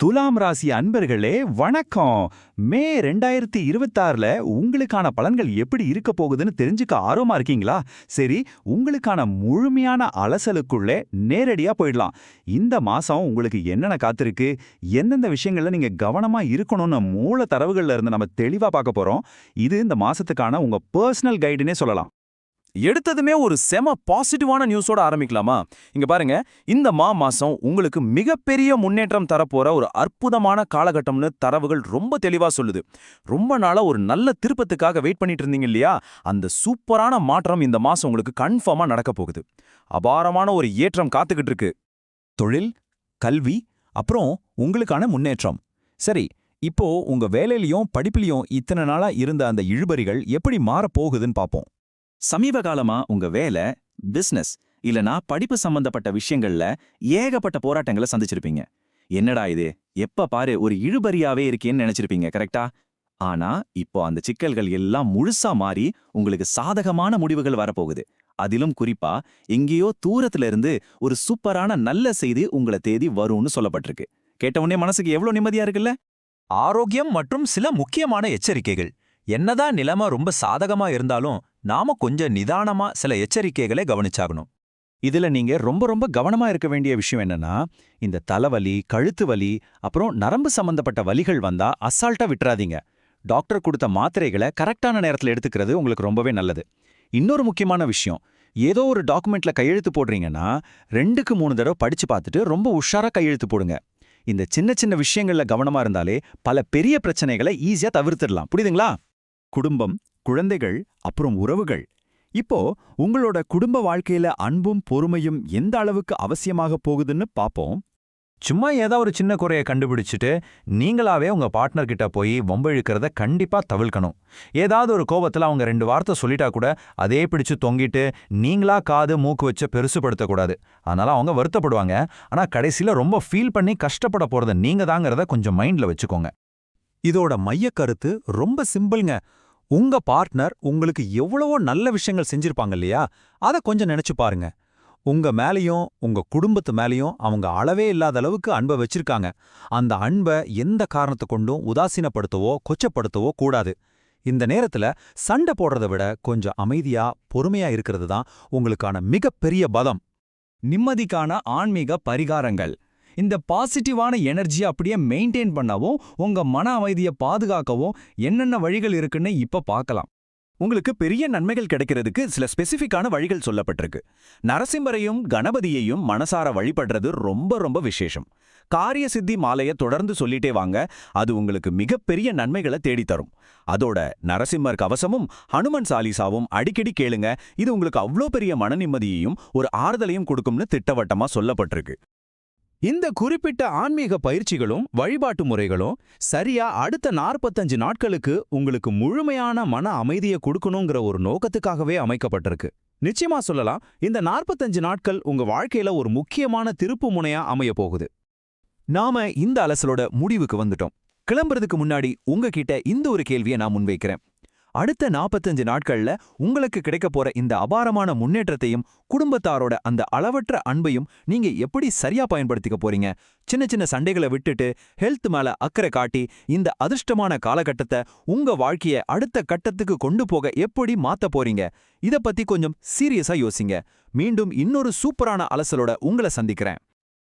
துலாம் ராசி அன்பர்களே வணக்கம். மே 2026ல உங்களுக்கான பலன்கள் எப்படி இருக்க போகுதுன்னு தெரிஞ்சுக்க ஆர்வமா இருக்கீங்களா? சரி, உங்களுக்கான முழுமையான அலசலுக்குள்ளே நேரடியா போயிடலாம். இந்த மாசம் உங்களுக்கு என்னென்ன காத்திருக்கு, எந்தெந்த விஷயங்கள்ல நீங்க கவனமா இருக்கணும்னு மூல தரவுகள்ல இருந்து நம்ம தெளிவா பார்க்க போறோம். இது இந்த மாசத்துக்கான உங்க பர்சனல் கைடுனே சொல்லலாம். எடுத்ததுமே ஒரு செம பாசிட்டிவான நியூஸோட ஆரம்பிக்கலாமா? இங்க பாருங்க, இந்த மாசம் உங்களுக்கு மிகப்பெரிய முன்னேற்றம் தரப்போற ஒரு அற்புதமான காலகட்டம்னு தரவுகள் ரொம்ப தெளிவா சொல்லுது. ரொம்ப நாளா ஒரு நல்ல திருப்பத்துக்காக வெயிட் பண்ணிட்டு இருந்தீங்க இல்லையா? அந்த சூப்பரான மாற்றம் இந்த மாசம் உங்களுக்கு கன்ஃபார்மா நடக்க போகுது. அபாரமான ஒரு ஏற்றம் காத்துக்கிட்டு இருக்கு. தொழில், கல்வி, அப்புறம் உங்களுக்கான முன்னேற்றம். சரி, இப்போ உங்க வேலையிலயும் படிப்புலயும் இத்தனை நாளா இருந்த அந்த இழுபறிகள் எப்படி மாறப்போகுதுன்னு பாப்போம். சமீப காலமா உங்க வேலை, பிசினஸ் இல்லனா படிப்பு சம்பந்தப்பட்ட விஷயங்கள்ல ஏகப்பட்ட போராட்டங்களை சந்திச்சிருப்பீங்க. என்னடா இது, எப்ப பாரு ஒரு இழுபறியாவே இருக்கேன்னு நினைச்சிருப்பீங்க, கரெக்டா? ஆனா இப்போ அந்த சிக்கல்கள் எல்லாம் முழுசா மாறி உங்களுக்கு சாதகமான முடிவுகள் வரப்போகுது. அதிலும் குறிப்பா எங்கேயோ தூரத்துல இருந்து ஒரு சூப்பரான நல்ல செய்தி உங்களை தேடி வரும்னு சொல்லப்பட்டிருக்கு. கேட்டவுடனே மனசுக்கு எவ்வளவு நிம்மதியா இருக்குல்ல? ஆரோக்கியம் மற்றும் சில முக்கியமான எச்சரிக்கைகள். என்னதான் நிலைமை ரொம்ப சாதகமா இருந்தாலும் நாம கொஞ்சம் நிதானமா சில எச்சரிக்கைகளை கவனிச்சாகணும். இதுல நீங்க ரொம்ப ரொம்ப கவனமா இருக்க வேண்டிய விஷயம் என்னன்னா, இந்த தலைவலி, கழுத்து வலி, அப்புறம் நரம்பு சம்பந்தப்பட்ட வலிகள் வந்தா அசால்ட்டா விட்டுறாதீங்க. டாக்டர் கொடுத்த மாத்திரைகளை கரெக்டான நேரத்துல எடுத்துக்கிறது உங்களுக்கு ரொம்பவே நல்லது. இன்னொரு முக்கியமான விஷயம், ஏதோ ஒரு டாக்குமெண்ட்ல கையெழுத்து போடுறீங்கன்னா 2க்கு 3 தடவை படிச்சு பார்த்துட்டு ரொம்ப உஷாரா கையெழுத்து போடுங்க. இந்த சின்ன சின்ன விஷயங்கள்ல கவனமா இருந்தாலே பல பெரிய பிரச்சனைகளை ஈஸியா தவிர்த்திடலாம். புரியுதுங்களா? குடும்பம், குழந்தைகள், அப்புறம் உறவுகள். இப்போ உங்களோட குடும்ப வாழ்க்கையில அன்பும் பொறுமையும் எந்த அளவுக்கு அவசியமாக போகுதுன்னு பாப்போம். சும்மா ஏதாவது ஒரு சின்ன குறைய கண்டுபிடிச்சிட்டு நீங்களாவே உங்க பார்ட்னர் கிட்ட போய் வம்பிழுக்கிறத கண்டிப்பா தவிர்க்கணும். ஏதாவது ஒரு கோபத்துல அவங்க 2 வார்த்தை சொல்லிட்டா கூட அதே பிடிச்சு தொங்கிட்டு நீங்களா காது மூக்கு வச்ச பெருசுபடுத்தக்கூடாது. அதனால அவங்க வருத்தப்படுவாங்க. ஆனா கடைசியில ரொம்ப ஃபீல் பண்ணி கஷ்டப்பட போறத நீங்க தாங்கிறத கொஞ்சம் மைண்ட்ல வச்சுக்கோங்க. இதோட மைய கருத்து ரொம்ப சிம்பிள்ங்க. உங்க பார்ட்னர் உங்களுக்கு எவ்வளவோ நல்ல விஷயங்கள் செஞ்சிருப்பாங்க இல்லையா? அத கொஞ்சம் நினைச்சு பாருங்க. உங்க மேலயும் உங்க குடும்பத்து மேலயும் அவங்க அளவே இல்லாத அளவுக்கு அன்பை வச்சிருக்காங்க. அந்த அன்பை எந்த காரணத்தை கொண்டும் உதாசீனப்படுத்தவோ கொச்சப்படுத்தவோ கூடாது. இந்த நேரத்துல சண்டை போடுறதை விட கொஞ்சம் அமைதியா பொறுமையா இருக்கிறது தான் உங்களுக்கான மிகப்பெரிய பலம். நிம்மதிக்கான ஆன்மீக பரிகாரங்கள். இந்த பாசிட்டிவான எனர்ஜியை அப்படியே மெயின்டைன் பண்ணவும் உங்க மன அமைதியை பாதுகாக்கவும் என்னென்ன வழிகள் இருக்குன்னு இப்ப பார்க்கலாம். உங்களுக்கு பெரிய நன்மைகள் கிடைக்கிறதுக்கு சில ஸ்பெசிஃபிக்கான வழிகள் சொல்லப்பட்டிருக்கு. நரசிம்மரையும் கணபதியையும் மனசார வழிபடுறது ரொம்ப ரொம்ப விசேஷம். காரிய சித்தி மாலையை தொடர்ந்து சொல்லிட்டே வாங்க, அது உங்களுக்கு மிகப்பெரிய நன்மைகளை தேடித்தரும். அதோட நரசிம்மர் கவசமும் ஹனுமன் சாலிசாவும் அடிக்கடி கேளுங்க. இது உங்களுக்கு அவ்வளோ பெரிய மன நிம்மதியையும் ஒரு ஆறுதலையும் கொடுக்கும்னு திட்டவட்டமா சொல்லப்பட்டிருக்கு. இந்த குறிப்பிட்ட ஆன்மீக பயிற்சிகளும் வழிபாட்டு முறைகளும் சரியா அடுத்த 45 நாட்களுக்கு உங்களுக்கு முழுமையான மன அமைதியை கொடுக்கணுங்கிற ஒரு நோக்கத்துக்காகவே அமைக்கப்பட்டிருக்கு. நிச்சயமா சொல்லலாம், இந்த 45 நாட்கள் உங்க வாழ்க்கையில ஒரு முக்கியமான திருப்பு முனையா அமைய போகுது. நாம இந்த அலசலோட முடிவுக்கு வந்துட்டோம். கிளம்புறதுக்கு முன்னாடி உங்ககிட்ட இந்த ஒரு கேள்வியை நான் முன்வைக்கிறேன். அடுத்த 45 நாட்கள்ல உங்களுக்கு கிடைக்க போற இந்த அபாரமான முன்னேற்றத்தையும் குடும்பத்தாரோட அந்த அளவற்ற அன்பையும் நீங்க எப்படி சரியா பயன்படுத்திக்க போறீங்க? சின்ன சின்ன சண்டைகளை விட்டுட்டு ஹெல்த் மேல அக்கறை காட்டி இந்த அதிர்ஷ்டமான காலகட்டத்தை உங்க வாழ்க்கைய அடுத்த கட்டத்துக்கு கொண்டு போக எப்படி மாத்த போறீங்க? இத பத்தி கொஞ்சம் சீரியஸா யோசிங்க. மீண்டும் இன்னொரு சூப்பரான அலசலோட உங்களை சந்திக்கிறேன்.